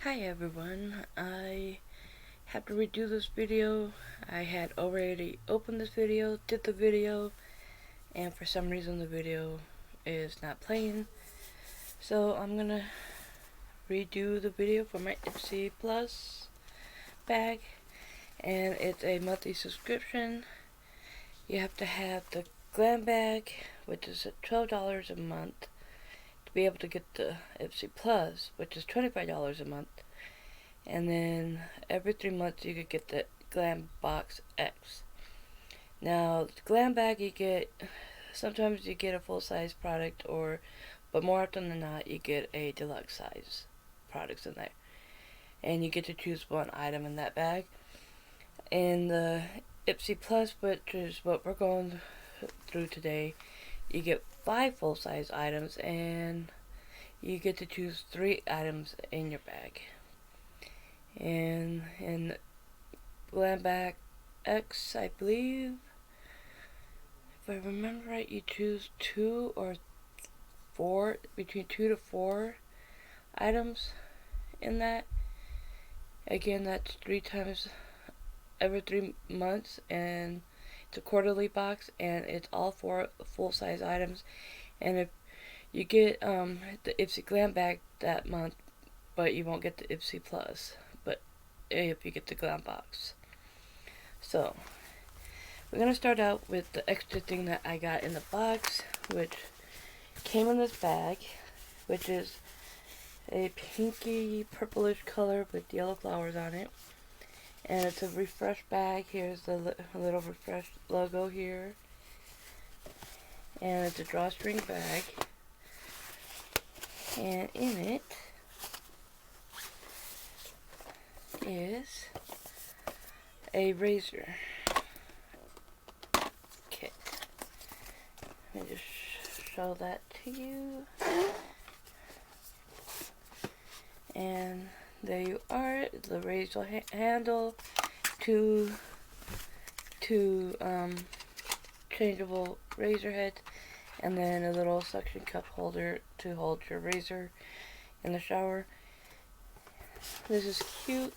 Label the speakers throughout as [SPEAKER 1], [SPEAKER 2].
[SPEAKER 1] Hi everyone, I have to redo this video. I had already opened this video, did the video, and for some reason the video is not playing. So I'm gonna redo the video for my IPSY Plus bag, and it's a monthly subscription. You have to have the Glam bag, which is at $12 a month, to be able to get the IPSY Plus, which is $25 a month. And then every 3 months you could get the Glam Box X. Now, the Glam bag sometimes you get a full-size product, but more often than not you get a deluxe size products in there. And you get to choose one item in that bag. In the IPSY Plus, which is what we're going through today, you get 5 full-size items and you get to choose 3 items in your bag. And in Glam Bag X, I believe, if I remember right, you choose 2 or 4, between 2 to 4 items in that. Again, that's 3 times every 3 months, and it's a quarterly box, and it's all 4 full-size items. And if you get the IPSY Glam bag that month, but you won't get the IPSY Plus, but if you get the Glam box. So we're gonna start out with the extra thing that I got in the box, which came in this bag, which is a pinky purplish color with yellow flowers on it. And it's a refresh bag. Here's the little refresh logo here. And it's a drawstring bag. And in it is a razor kit. Let me just show that to you. And there you are, the razor handle, two changeable razor heads, and then a little suction cup holder to hold your razor in the shower. This is cute.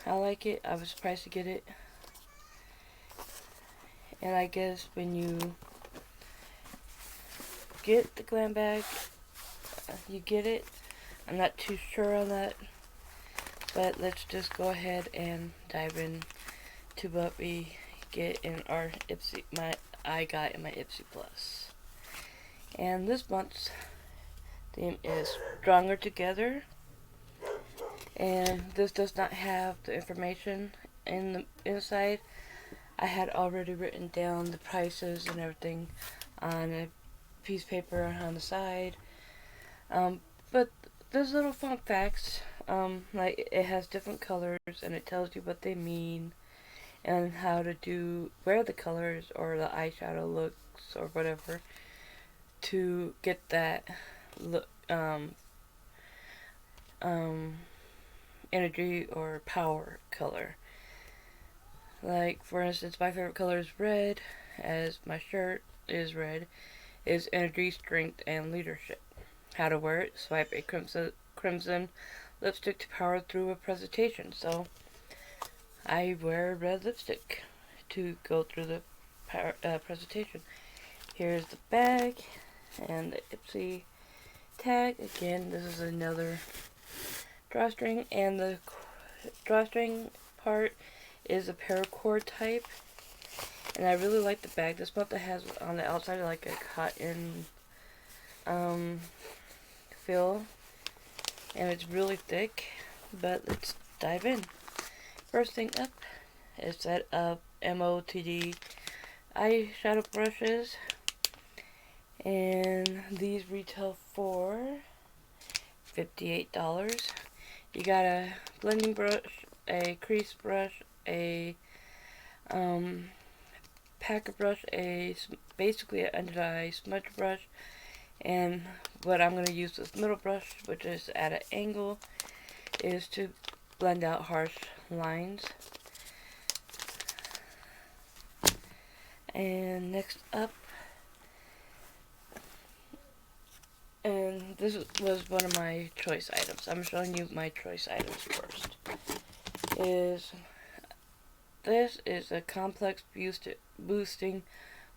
[SPEAKER 1] I like it. I was surprised to get it. And I guess when you get the Glam bag, you get it. I'm not too sure on that, but let's just go ahead and dive in to what we get in our I got in my IPSY Plus. And this month's theme is Stronger Together. And this does not have the information in the inside. I had already written down the prices and everything on a piece of paper on the side. But there's little fun facts, like it has different colors and it tells you what they mean and how to wear the colors or the eyeshadow looks or whatever to get that look, energy or power color. Like, for instance, my favorite color is red, as my shirt is red, is energy, strength, and leadership. How to wear it: swipe a crimson lipstick to power through a presentation. So I wear red lipstick to go through the presentation. Here's the bag and the IPSY tag. Again, this is another drawstring, and the drawstring part is a paracord type. And I really like the bag. This month it has on the outside like a cotton feel, and it's really thick. But let's dive in. First thing up is a set of MOTD eyeshadow brushes, and these retail for $58. You got a blending brush, a crease brush, a packer brush, basically an under eye smudge brush, and what I'm going to use this middle brush, which is at an angle, is to blend out harsh lines. And next up, and this was one of my choice items. I'm showing you my choice items first. This is a complex boosting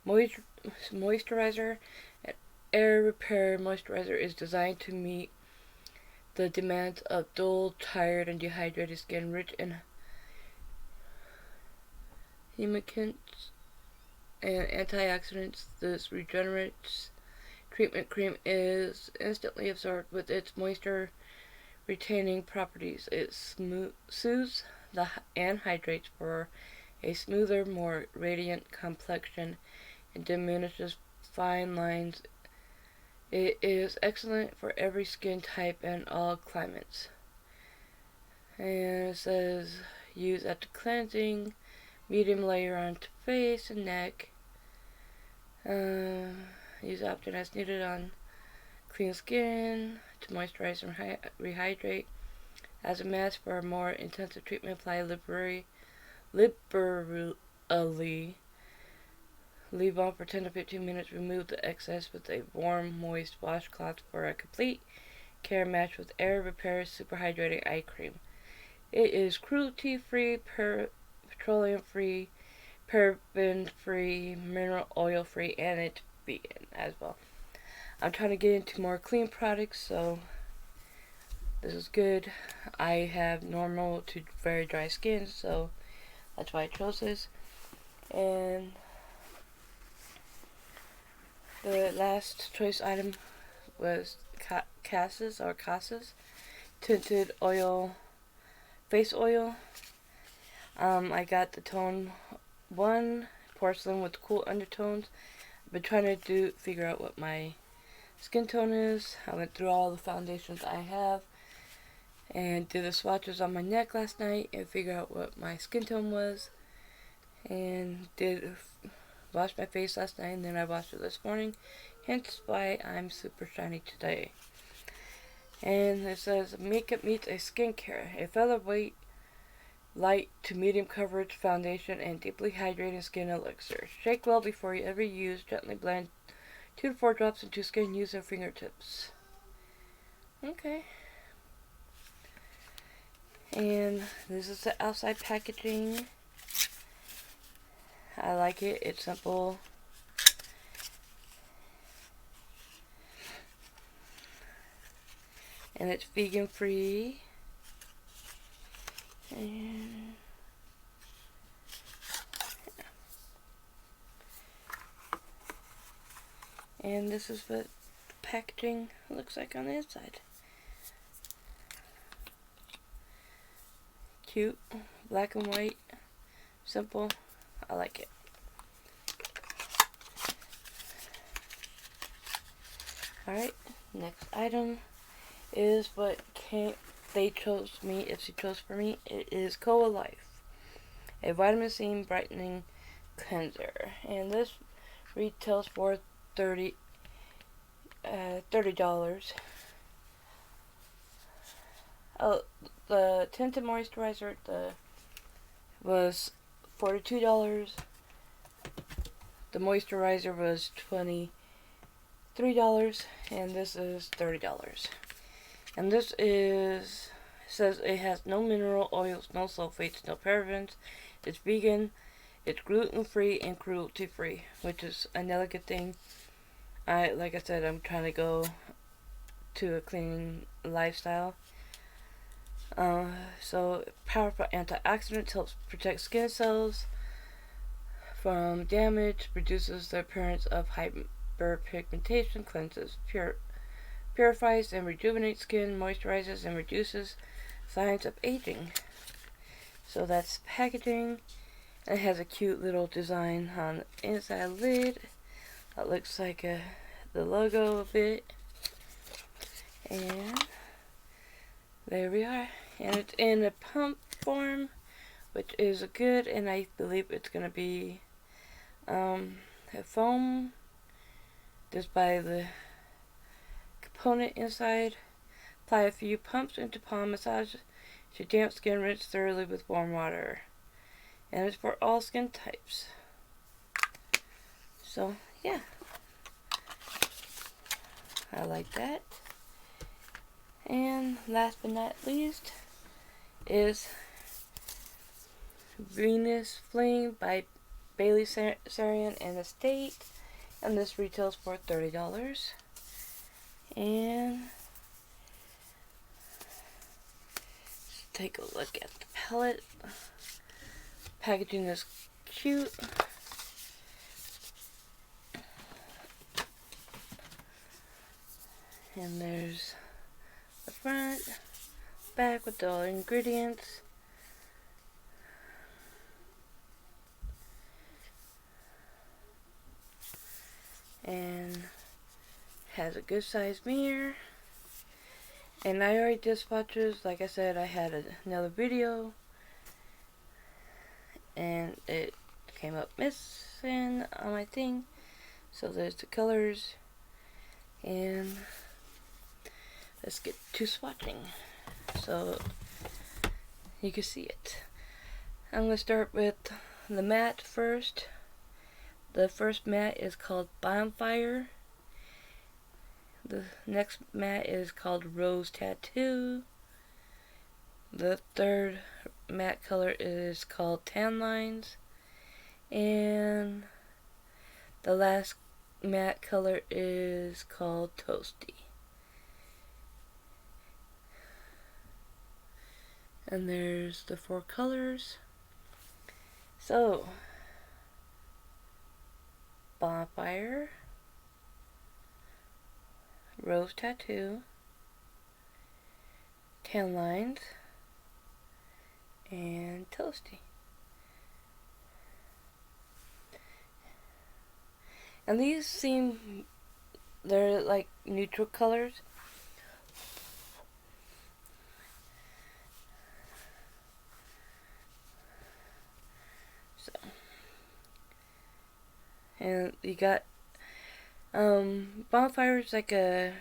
[SPEAKER 1] moisturizer. An air repair moisturizer is designed to meet the demands of dull, tired, and dehydrated skin. Rich in humectants and antioxidants, this regenerates treatment cream is instantly absorbed with its moisture retaining properties. It soothes and hydrates for a smoother, more radiant complexion and diminishes fine lines. It is excellent for every skin type and all climates. And it says use after cleansing, medium layer onto face and neck. Use often as needed on clean skin to moisturize and rehydrate. As a mask for a more intensive treatment, apply liberally. Leave on for 10 to 15 minutes. Remove the excess with a warm, moist washcloth for a complete care match with Air Repair Super Hydrating Eye Cream. It is cruelty-free, petroleum-free, paraben-free, mineral oil-free, and it's vegan as well. I'm trying to get into more clean products, so this is good. I have normal to very dry skin, so that's why I chose this. And the last choice item was Kosas tinted oil, face oil. I got the tone 1, porcelain with cool undertones. I've been trying to figure out what my skin tone is. I went through all the foundations I have and did the swatches on my neck last night and figure out what my skin tone was, and washed my face last night, and then I washed it this morning, hence why I'm super shiny today. And it says makeup meets a skincare, a featherweight light to medium coverage foundation and deeply hydrating skin elixir. Shake well before you ever use. Gently blend 2 to 4 drops into skin using fingertips. Okay. And this is the outside packaging. I like it. It's simple. And it's vegan free. And this is what the packaging looks like on the inside. Cute, black and white, simple. I like it. Alright, next item is what they chose me, if she chose for me. It is Koa Life, a vitamin C brightening cleanser, and this retails for $30. Oh, the tinted moisturizer was $42. The moisturizer was $23, and this is $30. And this says it has no mineral oils, no sulfates, no parabens. It's vegan, it's gluten-free and cruelty-free, which is another good thing. Like I said, I'm trying to go to a clean lifestyle. So powerful antioxidants helps protect skin cells from damage, reduces the appearance of hyperpigmentation, cleanses, purifies and rejuvenates skin, moisturizes and reduces signs of aging. So that's packaging. And it has a cute little design on the inside lid that looks like the logo a bit. And there we are. And it's in a pump form, which is good, and I believe it's going to be a foam, just by the component inside. Apply a few pumps into palm, massage to damp skin, rinse thoroughly with warm water. And it's for all skin types. So, yeah. I like that. And last but not least is Venus Fling by Bailey Sarian and Estate, and this retails for $30. And let's take a look at the palette. Packaging is cute. And there's the front, back with all the ingredients. And has a good sized mirror. And I already did swatches. Like I said, I had another video and it came up missing on my thing. So there's the colors, and let's get to swatching so you can see it. I'm going to start with the matte first. The first matte is called Bonfire. The next matte is called Rose Tattoo. The third matte color is called Tan Lines. And the last matte color is called Toasty. And there's the 4 colors. So, Bonfire, Rose Tattoo, Tan Lines, and Toasty. And these seem, they're like neutral colors. So, and you got Bonfire is like a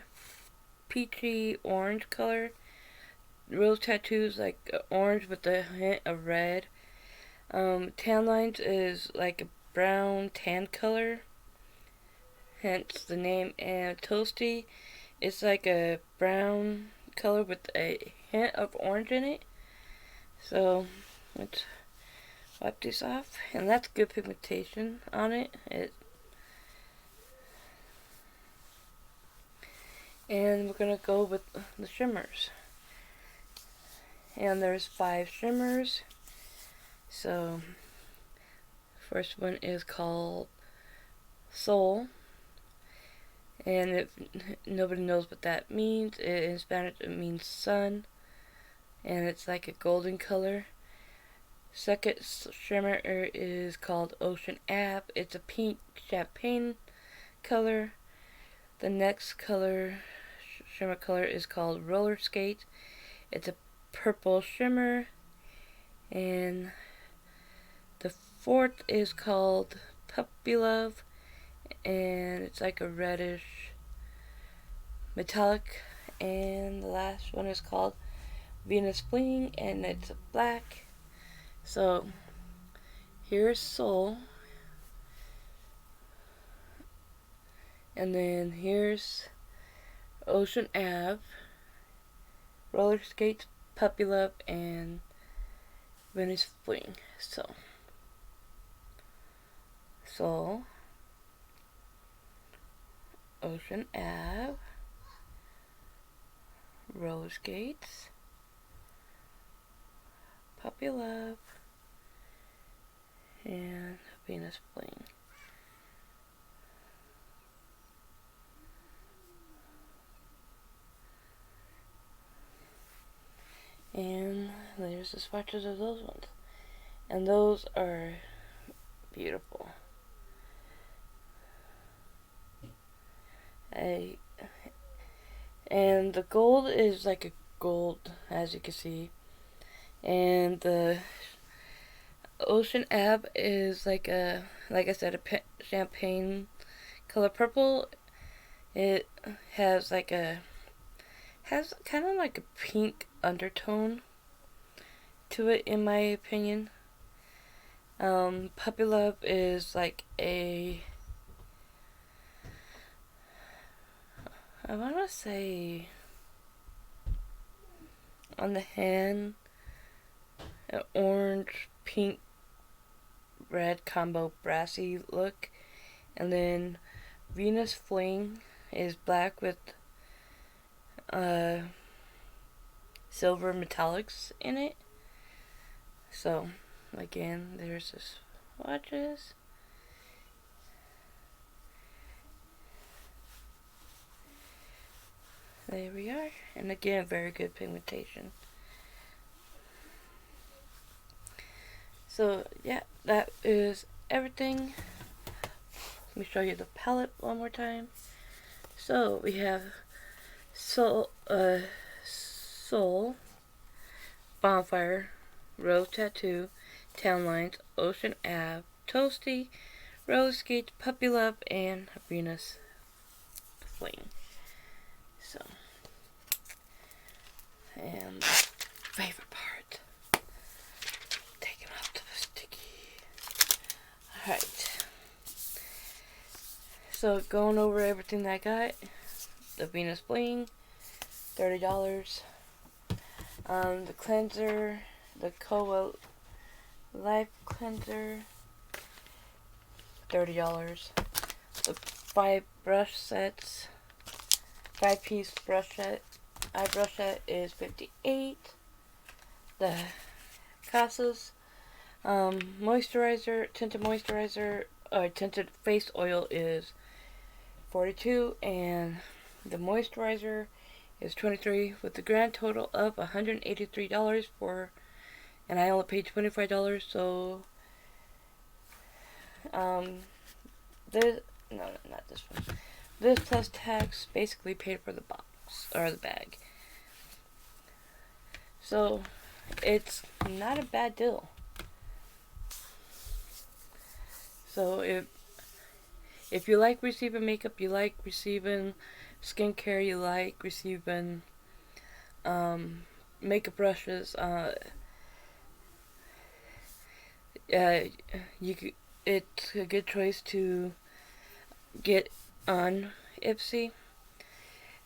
[SPEAKER 1] peachy orange color. Rose Tattoo is like orange with a hint of red. Tan Lines is like a brown tan color, hence the name. And Toasty is like a brown color with a hint of orange in it. So let's wipe this off, and that's good pigmentation on it. And we're gonna go with the shimmers. And there's 5 shimmers. So, first one is called Soul. And if nobody knows what that means, in Spanish it means sun. And it's like a golden color. Second shimmer is called Ocean Ave. It's a pink champagne color. The next color, shimmer color, is called Roller Skate. It's a purple shimmer. And the fourth is called Puppy Love, and it's like a reddish metallic. And the last one is called Venus Fling, and it's black. So here's Soul, and then here's Ocean Ave, Roller Skates, Puppy Love, and Venice Fling. So Soul, Ocean Ave, Roller Skates, Puppy Love, and Venus Fling. And there's the swatches of those ones. And those are beautiful. And the gold is like a gold, as you can see. And the Ocean Ave is like a, like I said, a champagne color purple. It has like a, has kind of like a pink undertone to it, in my opinion. Puppy Love is like a, I want to say on the hand, an orange, pink, red combo brassy look, and then Venus Fling is black with silver metallics in it. So again, there's the swatches. There we are, and again, very good pigmentation. So yeah, that is everything. Let me show you the palette one more time. So we have Soul, Bonfire, Rose Tattoo, Town Lines, Ocean Ave, Toasty, Rose Skates, Puppy Love, and Venus Fling. So, and the favorite part, taking off the sticky. Alright. So, going over everything that I got. The Venus Fling, $30. The cleanser, the Koa Life Cleanser, $30. The 5 brush sets, 5-piece brush set, eyebrush set is $58. The Kosas moisturizer, tinted moisturizer, or tinted face oil is $42, and the moisturizer is $23, with the grand total of $183 for, and I only paid $25. So this, no, not this one. This plus tax basically paid for the box or the bag. So it's not a bad deal. So if you like receiving makeup, you like receiving skincare, you like receiving makeup brushes, it's a good choice to get on IPSY.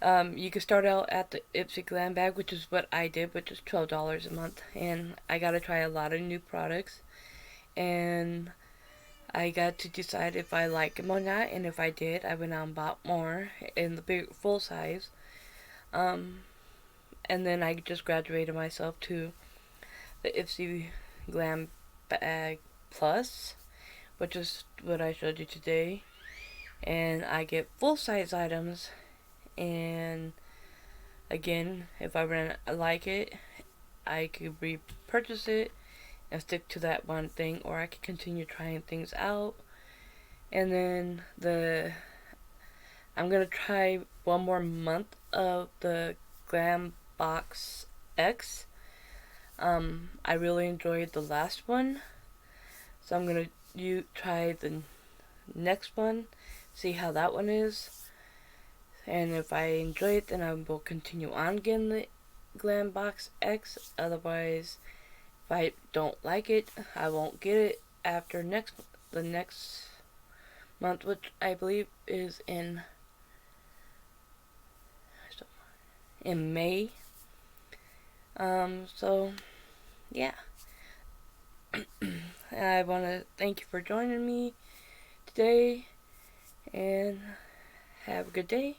[SPEAKER 1] You can start out at the IPSY Glam bag, which is what I did, which is $12 a month, and I got to try a lot of new products, and I got to decide if I like them or not, and if I did, I went out and bought more in the big full size, and then I just graduated myself to the IPSY Glam bag plus, which is what I showed you today, and I get full size items, and again, if I like it, I could repurchase it and stick to that one thing, or I could continue trying things out. And then I'm gonna try one more month of the Glam Box X. I really enjoyed the last one, so I'm gonna try the next one, see how that one is, and if I enjoy it, then I will continue on getting the Glam Box X. Otherwise, if I don't like it, I won't get it after the next month, which I believe is in May. So yeah. I want to thank you for joining me today, and have a good day.